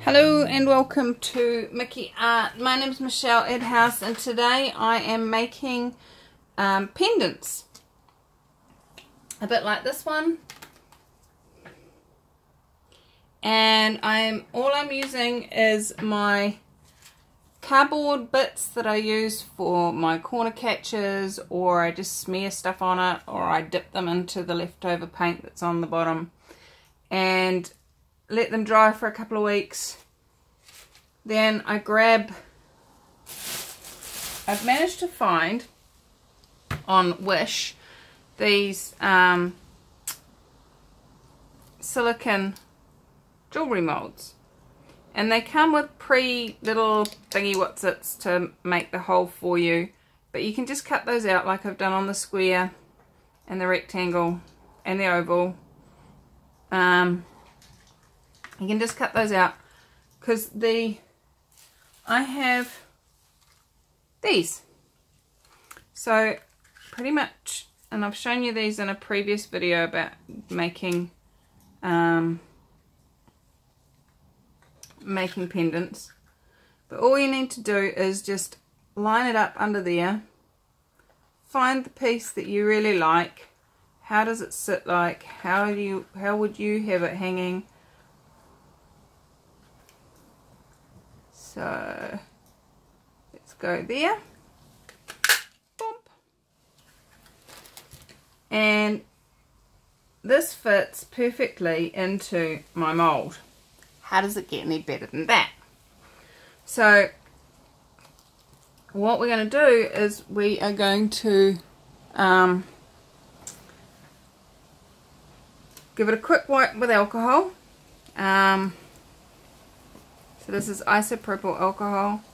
Hello and welcome to Mickey Art. My name is Michelle Edhouse and today I am making pendants. A bit like this one. And all I'm using is my cardboard bits that I use for my corner catches, or I just smear stuff on it, or I dip them into the leftover paint that's on the bottom and let them dry for a couple of weeks. Then I've managed to find on Wish these silicone jewellery molds, and they come with little thingy whatsits to make the hole for you, but you can just cut those out like I've done on the square and the rectangle and the oval. You can just cut those out because I have these. So pretty much, and I've shown you these in a previous video about making pendants, but all you need to do is just line it up under there, find the piece that you really like. How does it sit like? How would you have it hanging? So let's go there. Boom. And this fits perfectly into my mold. How does it get any better than that? So what we're going to do is we are going to give it a quick wipe with alcohol. So this is isopropyl alcohol.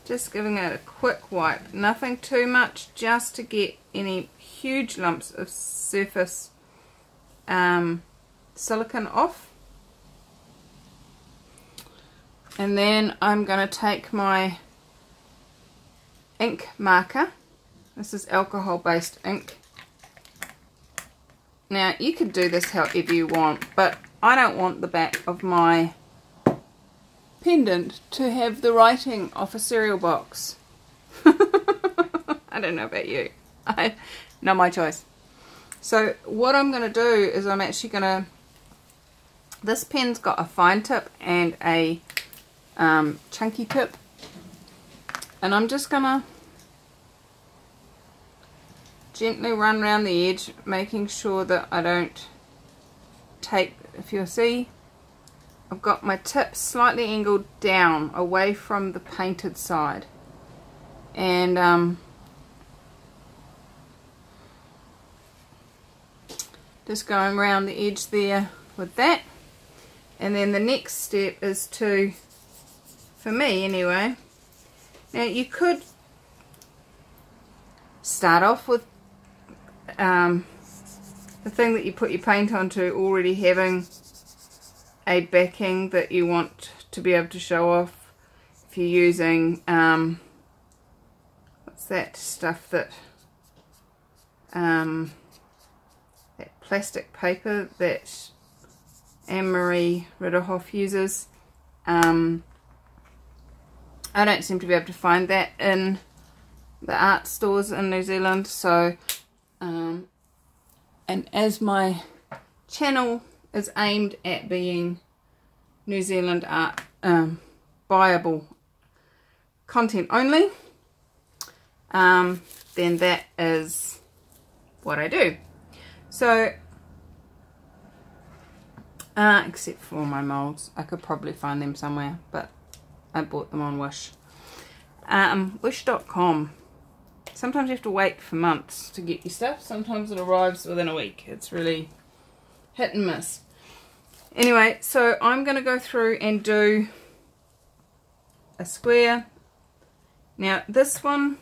Just giving it a quick wipe. Nothing too much, just to get any huge lumps of surface silicone off. And then I'm going to take my ink marker. This is alcohol based ink. Now you could do this however you want, but I don't want the back of my pendant to have the writing off a cereal box. I don't know about you. Not my choice. So what I'm going to do is I'm actually going to, this pen's got a fine tip and a chunky tip, and I'm just going to gently run around the edge, making sure that I don't take, if you'll see, I've got my tip slightly angled down away from the painted side, and just going around the edge there with that. And then the next step is to, for me anyway, now you could start off with the thing that you put your paint onto already having a backing that you want to be able to show off. If you're using what's that stuff that that plastic paper that Anne-Marie Ridderhoff uses. I don't seem to be able to find that in the art stores in New Zealand, so and as my channel is aimed at being New Zealand art buyable content only, then that is what I do. So except for my molds, I could probably find them somewhere, but I bought them on Wish. Wish.com. Sometimes you have to wait for months to get your stuff. Sometimes it arrives within a week. It's really hit and miss. Anyway, so I'm going to go through and do a square. Now this one,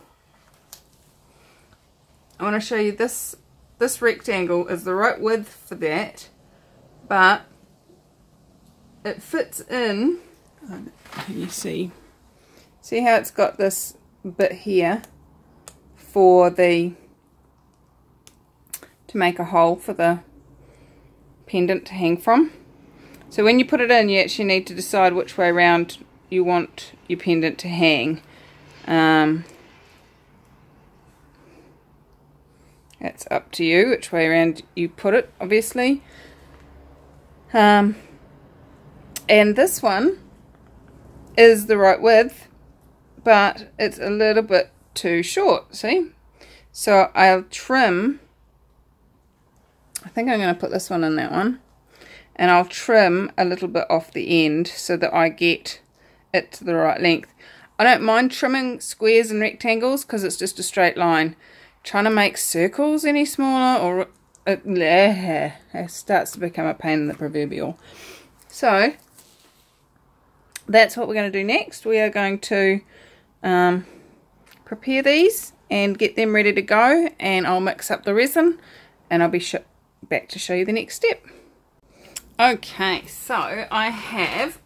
I want to show you this rectangle is the right width for that, but it fits in. Can you see how it's got this bit here for to make a hole for the pendant to hang from? So when you put it in, you actually need to decide which way around you want your pendant to hang. It's up to you which way around you put it, obviously. And this one is the right width, but it's a little bit too short, see? So I'll trim, I think I'm going to put this one in that one, and I'll trim a little bit off the end so that I get it to the right length. I don't mind trimming squares and rectangles because it's just a straight line. Trying to make circles any smaller, or it starts to become a pain in the proverbial. So that's what we're going to do next. We are going to prepare these and get them ready to go, and I'll mix up the resin and I'll be back to show you the next step. Okay, so I have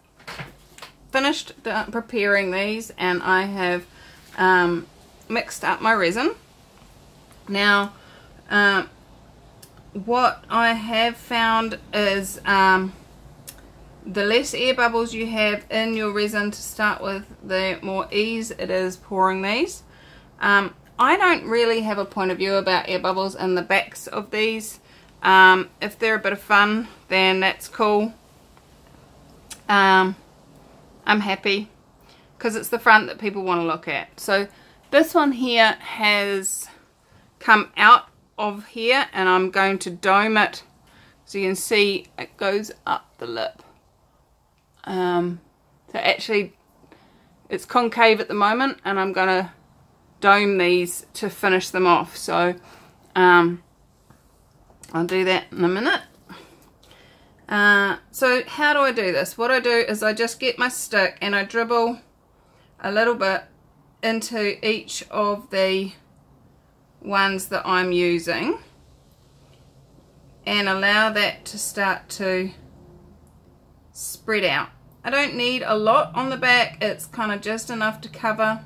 finished preparing these, and I have mixed up my resin. Now what I have found is the less air bubbles you have in your resin to start with, the more ease it is pouring these. I don't really have a point of view about air bubbles in the backs of these. If they're a bit of fun, then that's cool. I'm happy because it's the front that people want to look at. So this one here has come out of here, and I'm going to dome it so you can see it goes up the lip. So actually it's concave at the moment, and I'm going to dome these to finish them off. So I'll do that in a minute. So how do I do this? What I do is I just get my stick and I dribble a little bit into each of the ones that I'm using and allow that to start to spread out. I don't need a lot on the back. It's kind of just enough to cover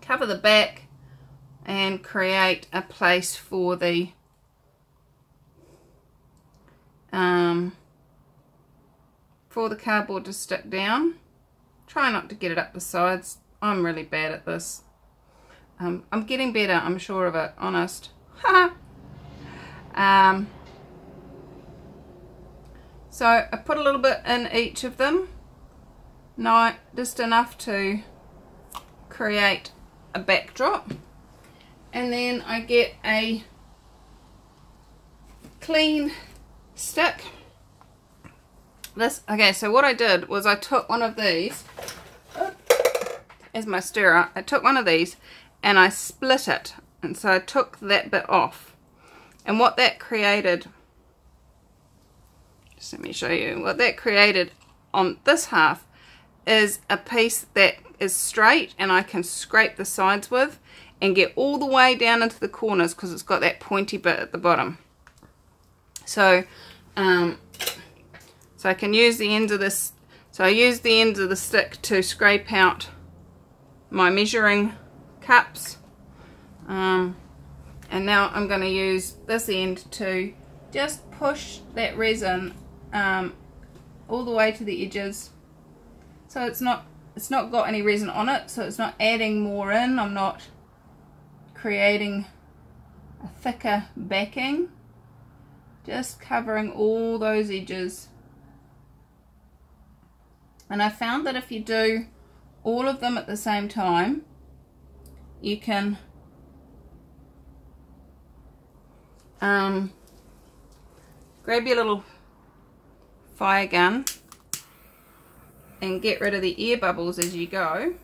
the back and create a place for the cardboard to stick down. Try not to get it up the sides. I'm really bad at this. I'm getting better, I'm sure of it, honest. So I put a little bit in each of them. No, just enough to create a backdrop. And then I get a clean stick. Okay, so what I did was I took one of these as my stirrer. I took one of these and I split it, and so I took that bit off, and what that created, just let me show you what that created on this half, is a piece that is straight and I can scrape the sides with and get all the way down into the corners because it's got that pointy bit at the bottom. So so I can use the ends of this, so I use the ends of the stick to scrape out my measuring cups, and now I'm going to use this end to just push that resin all the way to the edges, so it's not got any resin on it, so it's not adding more in. I'm not creating a thicker backing, just covering all those edges. And I found that if you do all of them at the same time, you can grab your little fire gun and get rid of the air bubbles as you go,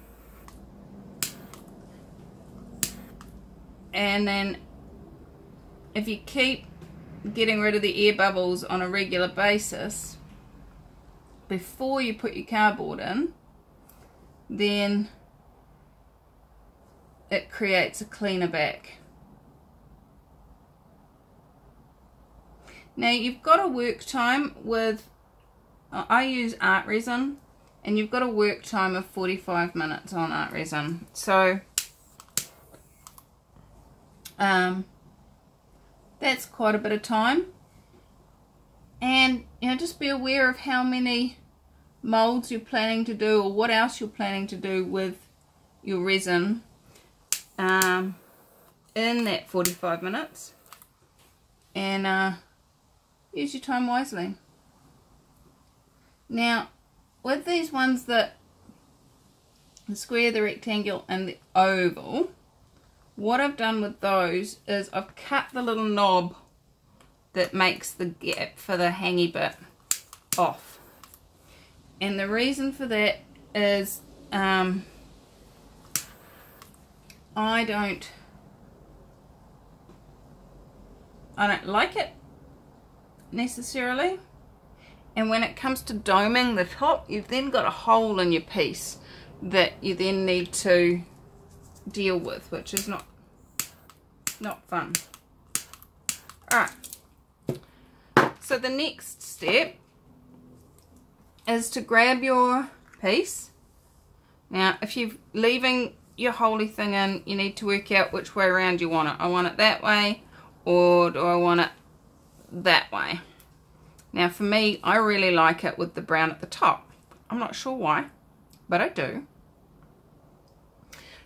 and then if you keep getting rid of the air bubbles on a regular basis before you put your cardboard in, then it creates a cleaner back. Now you've got a work time with, I use art resin, and you've got a work time of 45 minutes on art resin. So that's quite a bit of time. And you know, just be aware of how many molds you're planning to do, or what else you're planning to do with your resin in that 45 minutes, and use your time wisely. Now with these ones, the square, the rectangle and the oval, what I've done with those is I've cut the little knob that makes the gap for the hangy bit off. And the reason for that is I don't like it necessarily. And when it comes to doming the top, you've then got a hole in your piece that you then need to deal with, which is not fun. Alright, so the next step is to grab your piece. Now if you're leaving your holy thing in, you need to work out which way around you want it. I want it that way, or do I want it that way? Now for me, I really like it with the brown at the top. I'm not sure why, but I do.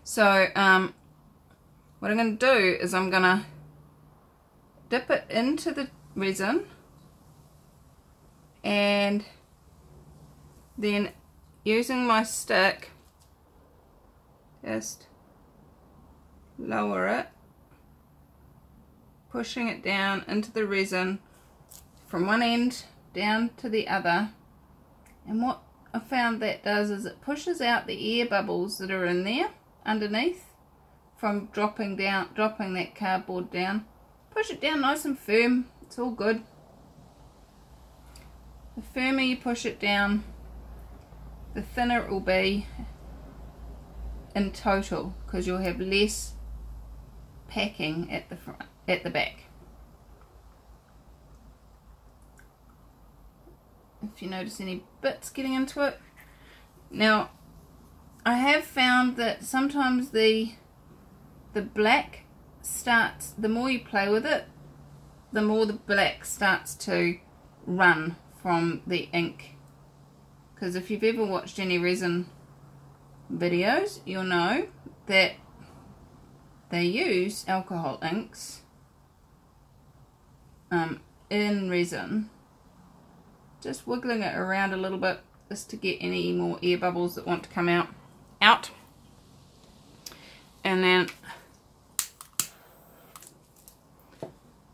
So what I'm going to do is I'm going to dip it into the resin, and then using my stick, just lower it, pushing it down into the resin from one end down to the other. And what I found that does is it pushes out the air bubbles that are in there underneath from dropping that cardboard down. Push it down nice and firm, it's all good. The firmer you push it down, the thinner it will be in total, because you'll have less packing at the front, at the back. If you notice any bits getting into it. Now I have found that sometimes the black starts, the more you play with it, the more the black starts to run from the ink. Because if you've ever watched any resin videos, you'll know that they use alcohol inks in resin, just wiggling it around a little bit just to get any more air bubbles that want to come out, and then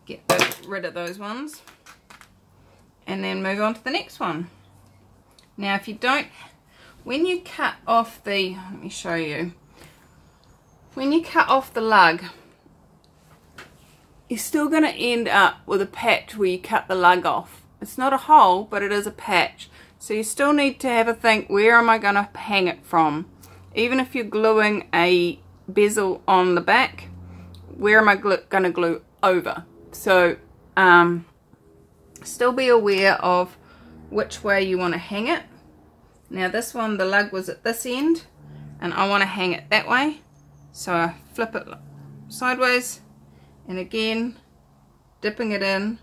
get rid of those ones, and then move on to the next one. Now if you don't, when you cut off the, let me show you, when you cut off the lug, you're still going to end up with a patch where you cut the lug off. It's not a hole, but it is a patch. So you still need to have a think, where am I going to hang it from? Even if you're gluing a bezel on the back, where am I going to glue over? So still be aware of which way you want to hang it. Now this one, the lug was at this end, and I want to hang it that way. So I flip it sideways, and again dipping it in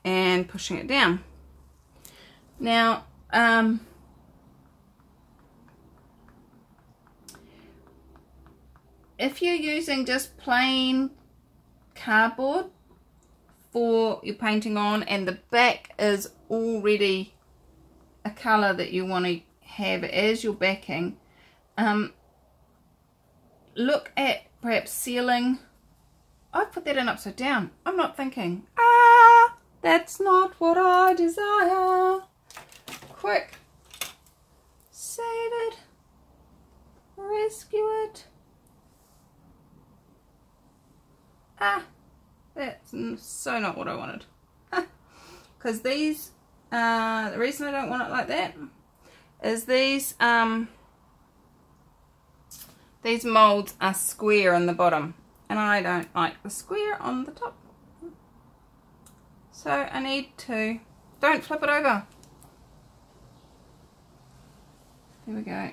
and pushing it down. Now if you're using just plain cardboard for your painting on, and the back is already a colour that you want to have as your backing, look at perhaps sealing. I put that in upside down. I'm not thinking, that's not what I desire. Quick, save it, rescue it. That's so not what I wanted. Because these, the reason I don't want it like that is these molds are square on the bottom, and I don't like the square on the top. So I need to, don't flip it over. There we go.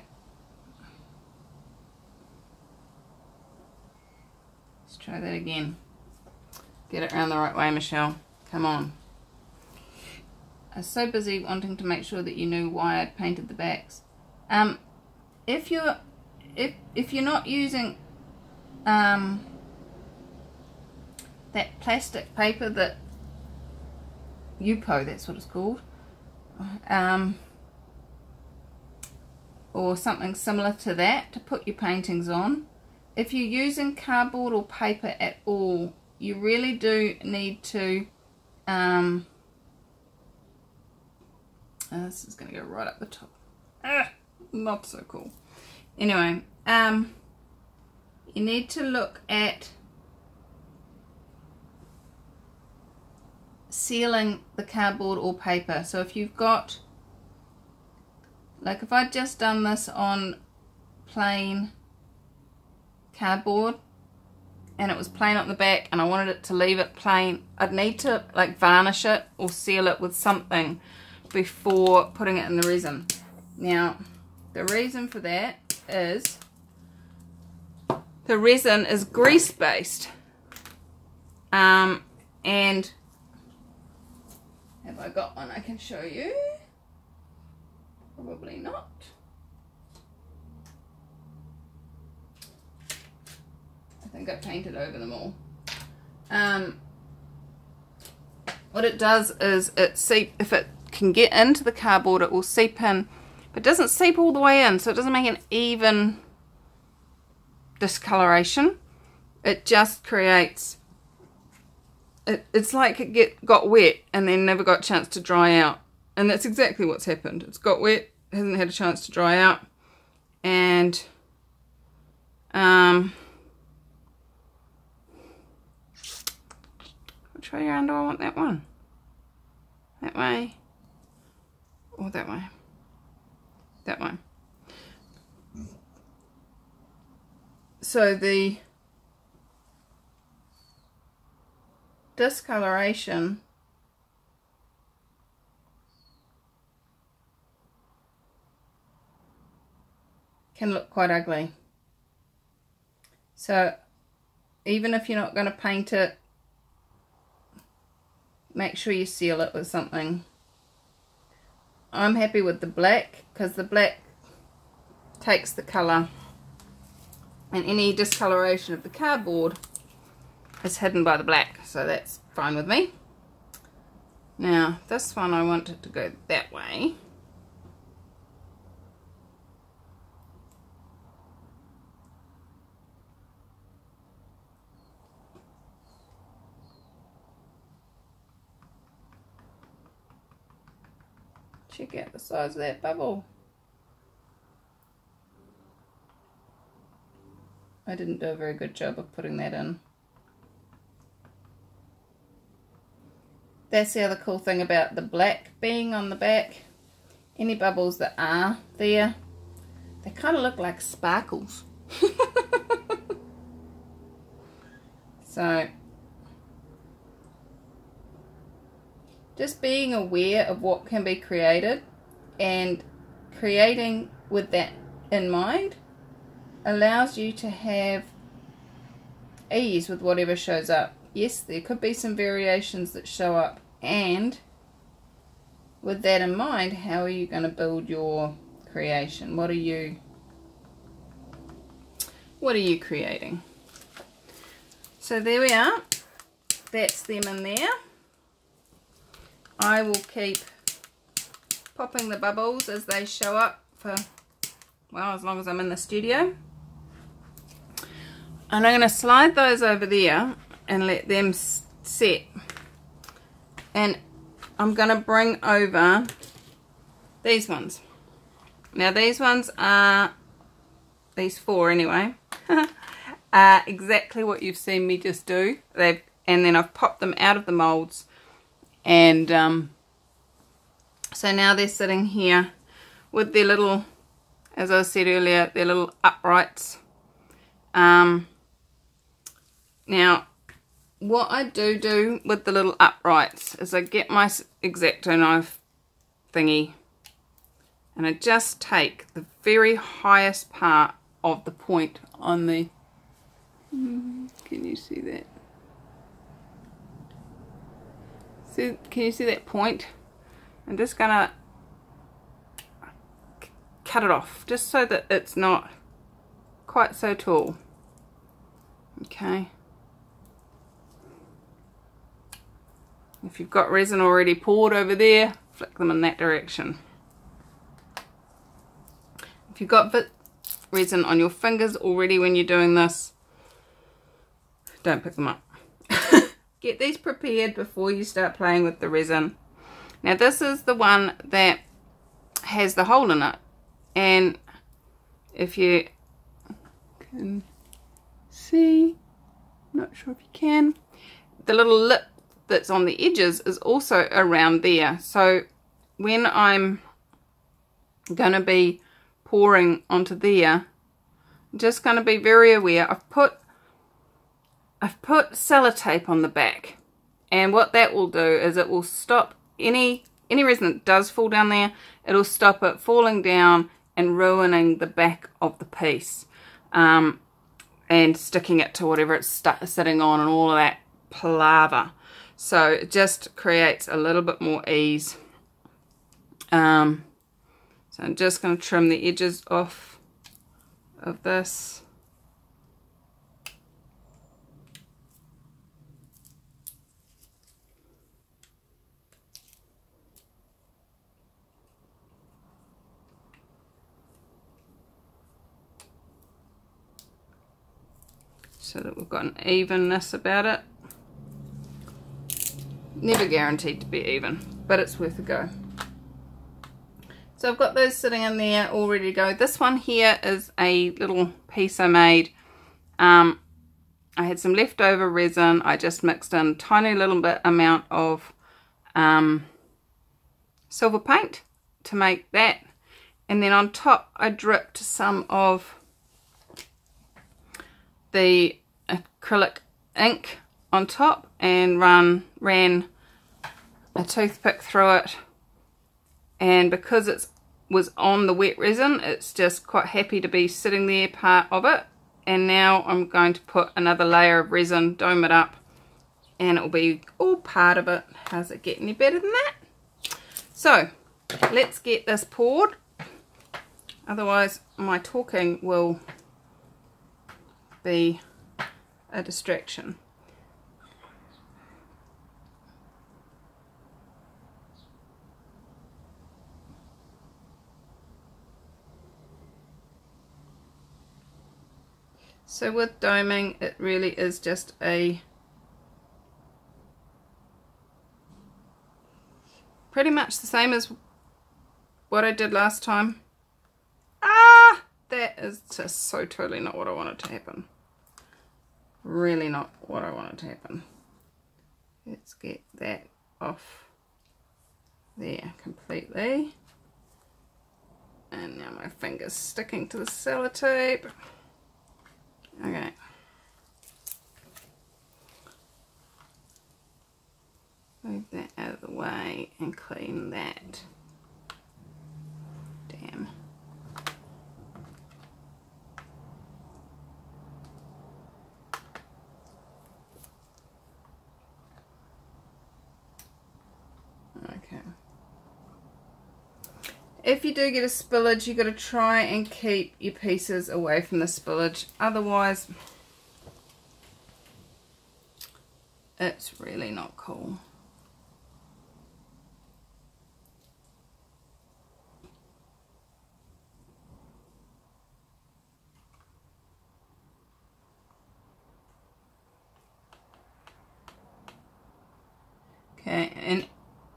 Let's try that again. Get it around the right way, Michelle. Come on. I was so busy wanting to make sure that you knew why I'd painted the backs. If you're not using that plastic paper that Yupo, that's what it's called, or something similar to that to put your paintings on, if you're using cardboard or paper at all, you really do need to this is going to go right up the top. Not so cool. Anyway, you need to look at sealing the cardboard or paper. So if you've got, like if I'd just done this on plain cardboard and it was plain on the back and I wanted it to leave it plain, I'd need to like varnish it or seal it with something before putting it in the resin. Now the reason for that is the resin is grease based, and have I got one I can show you? Probably not. I think I painted over them all. What it does is if it can get into the cardboard, it will seep in, but it doesn't seep all the way in, so it doesn't make an even discoloration. It just creates, it's like it got wet and then never got a chance to dry out, and that's exactly what's happened. It's got wet, hasn't had a chance to dry out, and which way around do I want that one? That way or that way? That way. So the discoloration can look quite ugly. So even if you're not going to paint it, make sure you seal it with something. I'm happy with the black because the black takes the colour, and any discoloration of the cardboard is hidden by the black, so that's fine with me. Now this one I want it to go that way. Check out the size of that bubble. I didn't do a very good job of putting that in. That's the other cool thing about the black being on the back. Any bubbles that are there, they kind of look like sparkles. So just being aware of what can be created and creating with that in mind allows you to have ease with whatever shows up. Yes, there could be some variations that show up, and with that in mind, how are you going to build your creation? What are you creating? So there we are. That's them in there. I will keep popping the bubbles as they show up for, well, as long as I'm in the studio. And I'm going to slide those over there and let them set. And I'm going to bring over these ones. Now these ones are, these four anyway, are exactly what you've seen me just do. And then I've popped them out of the molds. And so now they're sitting here with their little, as I said earlier, their little uprights. Now what I do with the little uprights is I get my X-Acto knife thingy and I just take the very highest part of the point on the, can you see that? Can you see that point? I'm just gonna cut it off just so that it's not quite so tall. Okay. If you've got resin already poured over there, flick them in that direction. If you've got resin on your fingers already when you're doing this, don't pick them up. Get these prepared before you start playing with the resin. Now this is the one that has the hole in it, and if you can see, I'm not sure if you can, the little lip that's on the edges is also around there. So when I'm going to be pouring onto there, I'm just going to be very aware. I've put sellotape on the back, and what that will do is it will stop any resin that does fall down there. It'll stop it falling down and ruining the back of the piece, and sticking it to whatever it's sitting on and all of that palaver. So it just creates a little bit more ease. So I'm just going to trim the edges off of this. So that we've got an evenness about it. Never guaranteed to be even, but it's worth a go. So I've got those sitting in there all ready to go. This one here is a little piece I made. I had some leftover resin. I just mixed in a tiny little bit amount of silver paint to make that. And then on top I dripped some of the acrylic ink on top and ran a toothpick through it, and because it was on the wet resin, it's just quite happy to be sitting there, part of it. And now I'm going to put another layer of resin, dome it up, and it will be all part of it. How's it get any better than that? So let's get this poured, otherwise my talking will be a distraction. So with doming, it really is just a pretty much the same as what I did last time. That is just so totally not what I wanted to happen. Really not what I wanted to happen. Let's get that off there completely. And now my finger's sticking to the sellotape. Okay. Move that out of the way and clean that. Damn. Okay. If you do get a spillage, you've got to try and keep your pieces away from the spillage. Otherwise, it's really not cool. Okay, and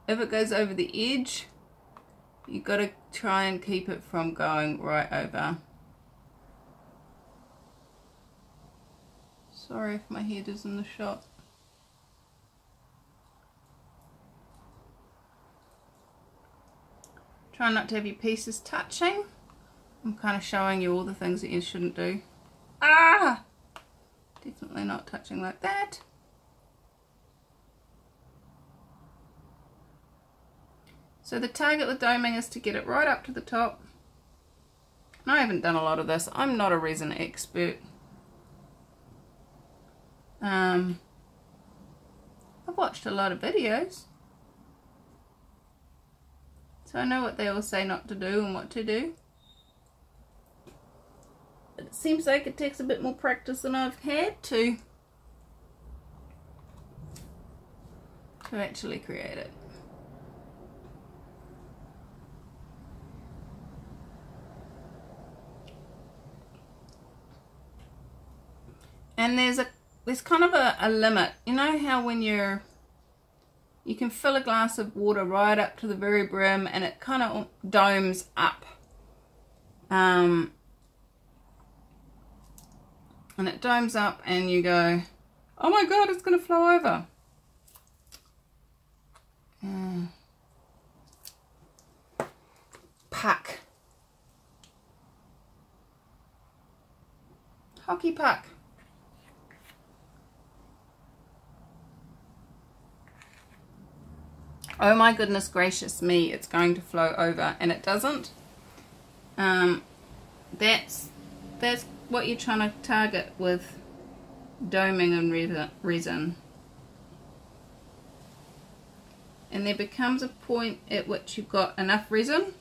if it goes over the edge, you've got to try and keep it from going right over. Sorry if my head is in the shot. Try not to have your pieces touching. I'm kind of showing you all the things that you shouldn't do. Definitely not touching like that. So the target with doming is to get it right up to the top. And I haven't done a lot of this. I'm not a resin expert. I've watched a lot of videos. So I know what they all say not to do and what to do. But it seems like it takes a bit more practice than I've had to actually create it. And there's kind of a limit. You know how when you can fill a glass of water right up to the very brim and it kind of domes up. And it domes up and you go, oh my god, it's going to flow over. Puck. Hockey puck. Oh my goodness gracious me, it's going to flow over, and it doesn't. That's what you're trying to target with doming and resin. And there becomes a point at which you've got enough resin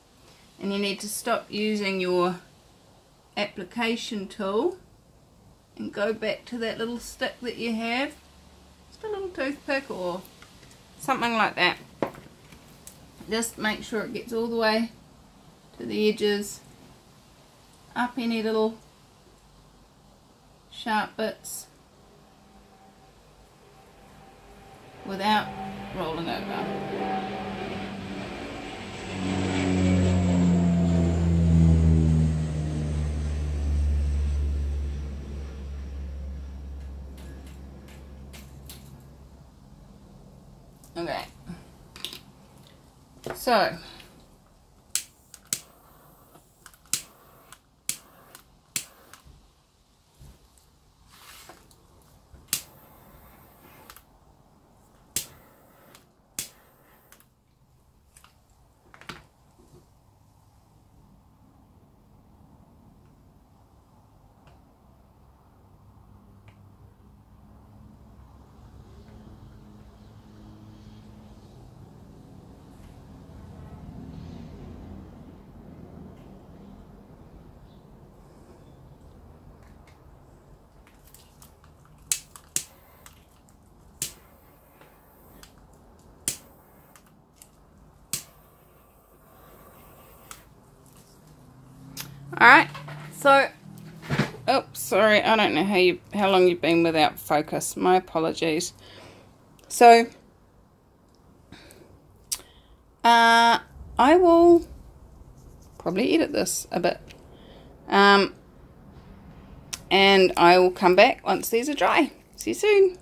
and you need to stop using your application tool and go back to that little stick that you have, just a little toothpick or something like that. Just make sure it gets all the way to the edges, up any little sharp bits without rolling over. Okay, so alright, so, oops, sorry, I don't know how long you've been without focus, my apologies. So, I will probably edit this a bit, and I will come back once these are dry. See you soon.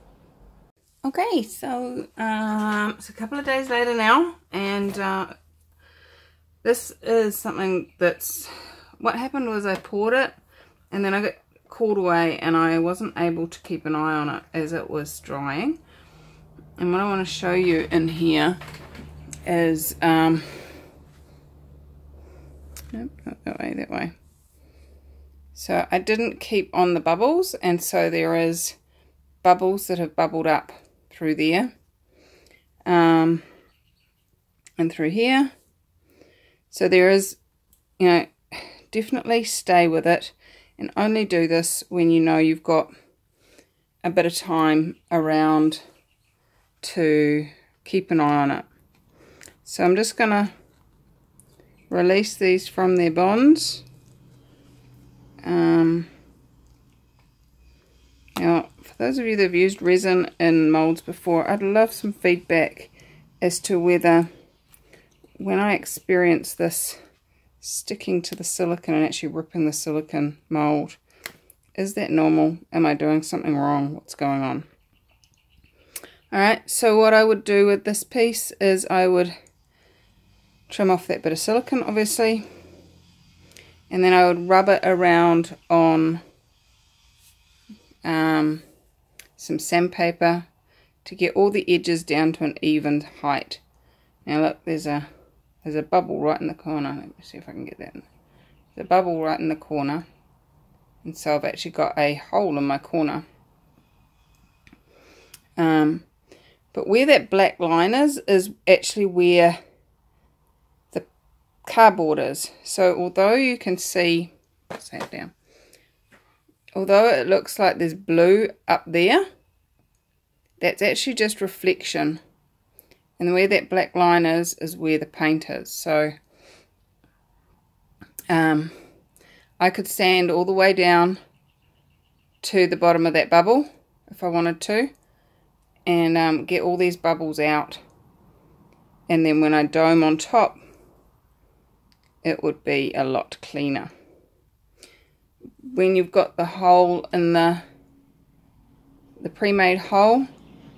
Okay, so it's a couple of days later now, and this is something that's, what happened was I poured it and then I got called away and I wasn't able to keep an eye on it as it was drying. And what I want to show you in here is, nope, not that way. So I didn't keep on the bubbles, and so there is bubbles that have bubbled up through there, and through here. So there is, you know, definitely stay with it and only do this when you know you've got a bit of time around to keep an eye on it. So I'm just going to release these from their bonds. Now, for those of you that have used resin in molds before, I'd love some feedback as to whether, when I experience this sticking to the silicone and actually ripping the silicone mold, is that normal? Am I doing something wrong? What's going on? Alright, so what I would do with this piece is I would trim off that bit of silicone, obviously, and then I would rub it around on some sandpaper to get all the edges down to an even height. Now look, there's a bubble right in the corner. Let me see if I can get that in. There's a bubble right in the corner, and so I've actually got a hole in my corner. But where that black line is actually where cardboard is. So although you can see, let's lay it down, although it looks like there's blue up there, that's actually just reflection. And where that black line is where the paint is. So I could sand all the way down to the bottom of that bubble if I wanted to, and get all these bubbles out, and then when I dome on top it would be a lot cleaner. When you've got the hole in the pre-made hole,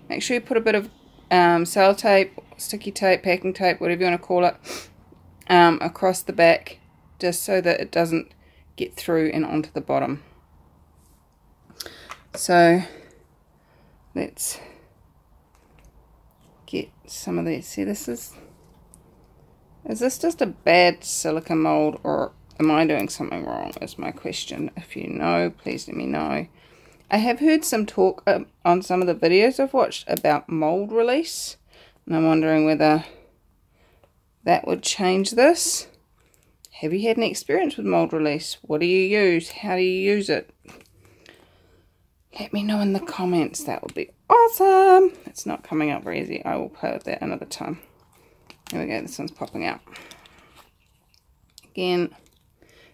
make sure you put a bit of sellotape, sticky tape, packing tape, whatever you want to call it, across the back, just so that it doesn't get through and onto the bottom. So let's get some of these. See, is this just a bad silicone mold, or am I doing something wrong, is my question. If you know, please let me know. I have heard some talk on some of the videos I've watched about mold release, and I'm wondering whether that would change this. Have you had any experience with mold release? What do you use? How do you use it? Let me know in the comments. That would be awesome. It's not coming out very easy. I will play with that another time. There we go. This one's popping out. Again.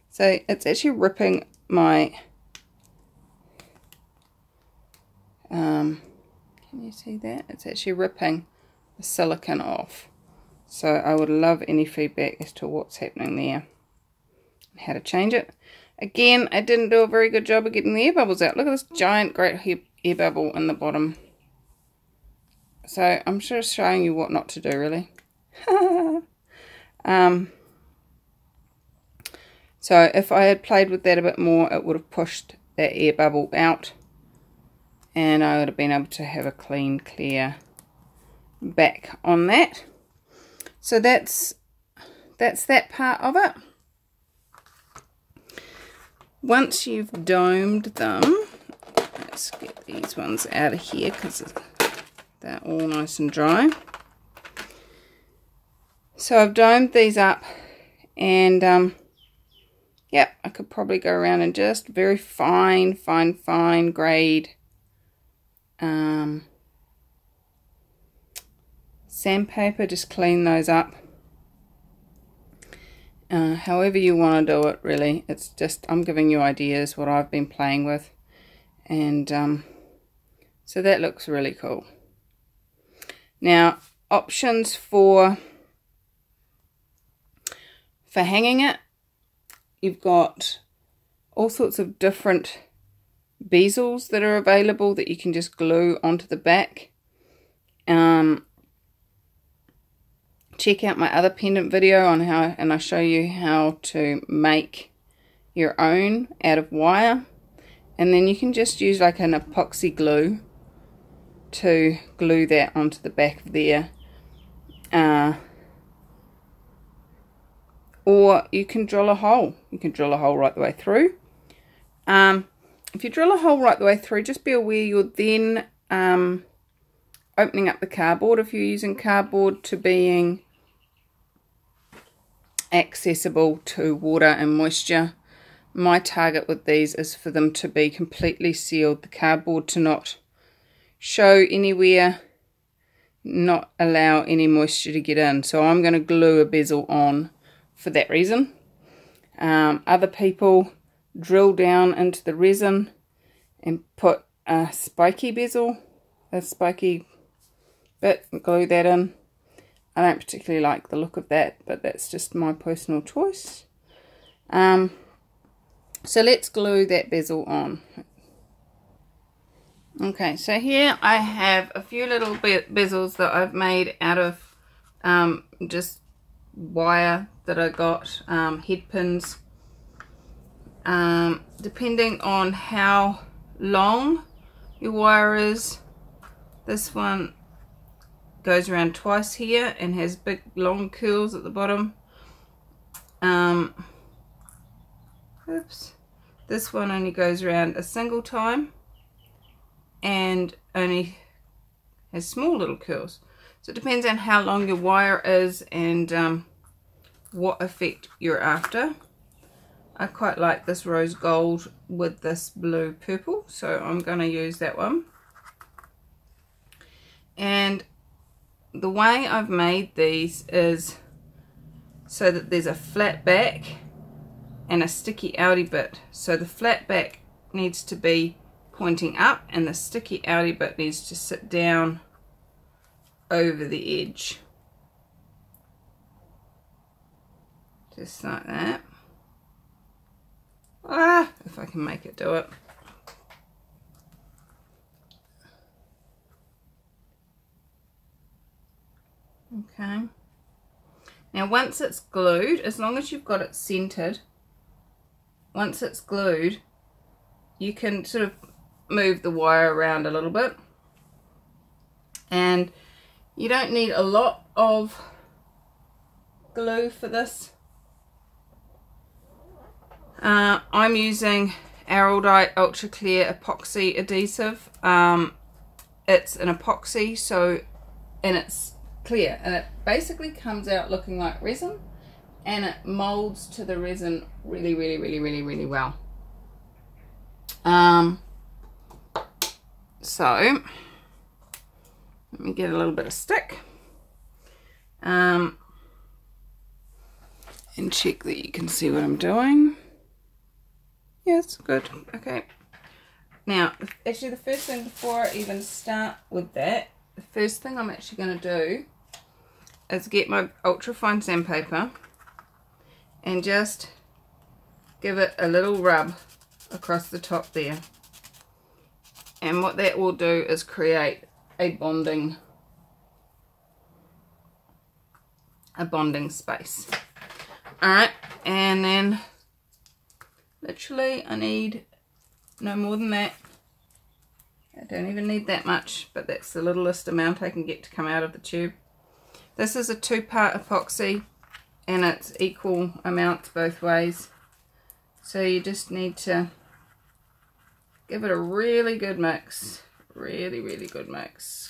So it's actually ripping my... can you see that? It's actually ripping the silicone off. So I would love any feedback as to what's happening there. How to change it. Again, I didn't do a very good job of getting the air bubbles out. Look at this giant great air bubble in the bottom. So I'm just showing you what not to do, really. So if I had played with that a bit more, it would have pushed that air bubble out, and I would have been able to have a clean, clear back on that. So that's that part of it. Once you've domed them, let's get these ones out of here because they're all nice and dry. So I've domed these up, and yep, I could probably go around and just very fine grade sandpaper, just clean those up. However you want to do it, really. It's just, I'm giving you ideas, what I've been playing with. And so that looks really cool. Now, options for hanging it. You've got all sorts of different bezels that are available that you can just glue onto the back. Check out my other pendant video on how, and I show you how to make your own out of wire, and then you can just use like an epoxy glue to glue that onto the back of there, or you can drill a hole. You can drill a hole right the way through. If you drill a hole right the way through, just be aware you're then opening up the cardboard, if you're using cardboard, to being accessible to water and moisture. My target with these is for them to be completely sealed, the cardboard to not show anywhere, not allow any moisture to get in. So I'm going to glue a bezel on for that reason. Other people drill down into the resin and put a spiky bezel, a spiky bit, and glue that in. I don't particularly like the look of that, but that's just my personal choice. So let's glue that bezel on. Okay, so here I have a few little bezels that I've made out of just wire that I got, head pins. Depending on how long your wire is, this one goes around twice here and has big long curls at the bottom. Oops. This one only goes around a single time and only has small little curls. So it depends on how long your wire is and what effect you're after. I quite like this rose gold with this blue purple, so I'm going to use that one. And the way I've made these is so that there's a flat back and a sticky outy bit. So the flat back needs to be pointing up and the sticky outy bit needs to sit down over the edge. Just like that. If I can make it do it. Okay. Now once it's glued, as long as you've got it centered, once it's glued, you can sort of move the wire around a little bit. And you don't need a lot of glue for this. I'm using Araldite Ultra Clear Epoxy Adhesive. It's an epoxy, and it's clear, and it basically comes out looking like resin, and it molds to the resin really well. So let me get a little bit of stick and check that you can see what I'm doing. Yes, good. Okay. Now, actually the first thing, before I even start with that, the first thing I'm actually going to do is get my ultra fine sandpaper and just give it a little rub across the top there. And what that will do is create a bonding space. Alright, and then literally I need no more than that. I don't even need that much, but that's the littlest amount I can get to come out of the tube. This is a 2-part epoxy and it's equal amounts both ways. So you just need to give it a really good mix. Really good mix.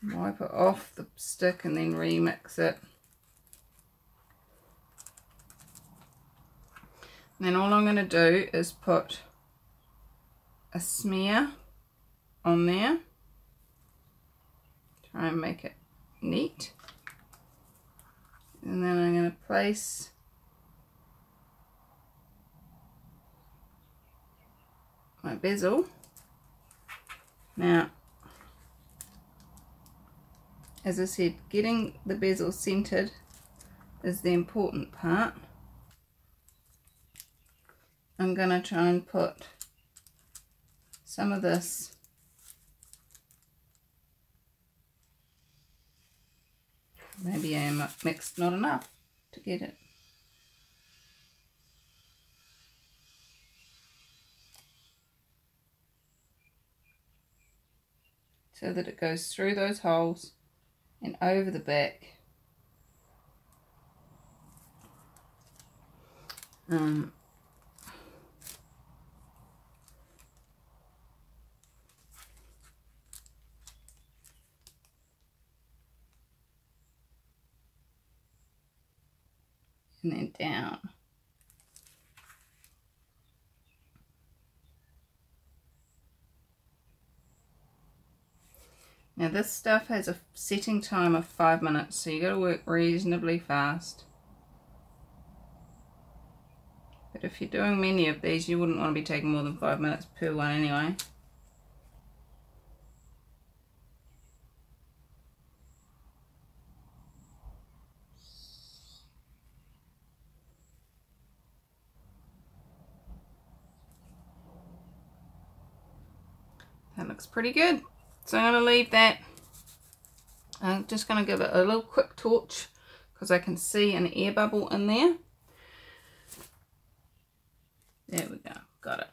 Wipe it off the stick and then remix it. And then all I'm going to do is put a smear on there. Try and make it neat. And then I'm going to place my bezel. Now, as I said, getting the bezel centered is the important part. I'm going to try and put some of this maybe I mixed not enough to get it. So that it goes through those holes and over the back. And then down. Now this stuff has a setting time of 5 minutes, so you got to work reasonably fast. But if you're doing many of these, you wouldn't want to be taking more than 5 minutes per one anyway. That looks pretty good. So I'm going to leave that. I'm just going to give it a little quick torch because I can see an air bubble in there. There we go. Got it.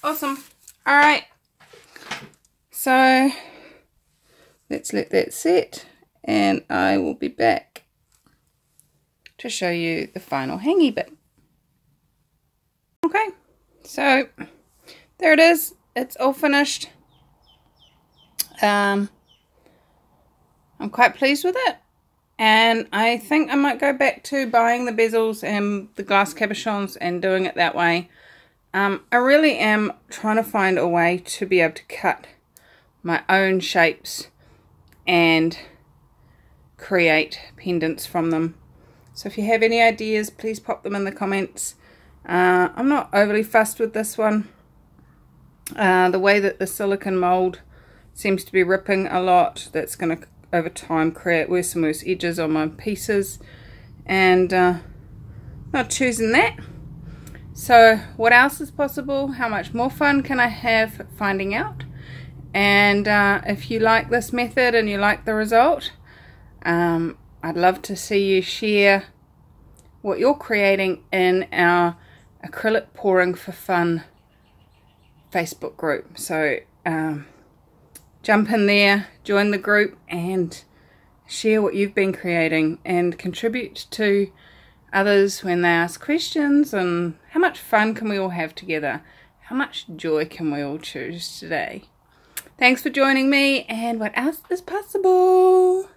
Awesome. Alright. So let's let that set and I will be back to show you the final hangy bit. Okay. So there it is. It's all finished. I'm quite pleased with it. And I think I might go back to buying the bezels and the glass cabochons and doing it that way. I really am trying to find a way to be able to cut my own shapes and create pendants from them. So if you have any ideas, please pop them in the comments. I'm not overly fussed with this one. The way that the silicone mold seems to be ripping a lot, that's going to over time create worse and worse edges on my pieces, and not choosing that. So what else is possible? How much more fun can I have finding out? And if you like this method and you like the result, I'd love to see you share what you're creating in our Acrylic Pouring for Fun Facebook group. So jump in there, join the group, and share what you've been creating and contribute to others when they ask questions. And how much fun can we all have together? How much joy can we all choose today? Thanks for joining me, and what else is possible?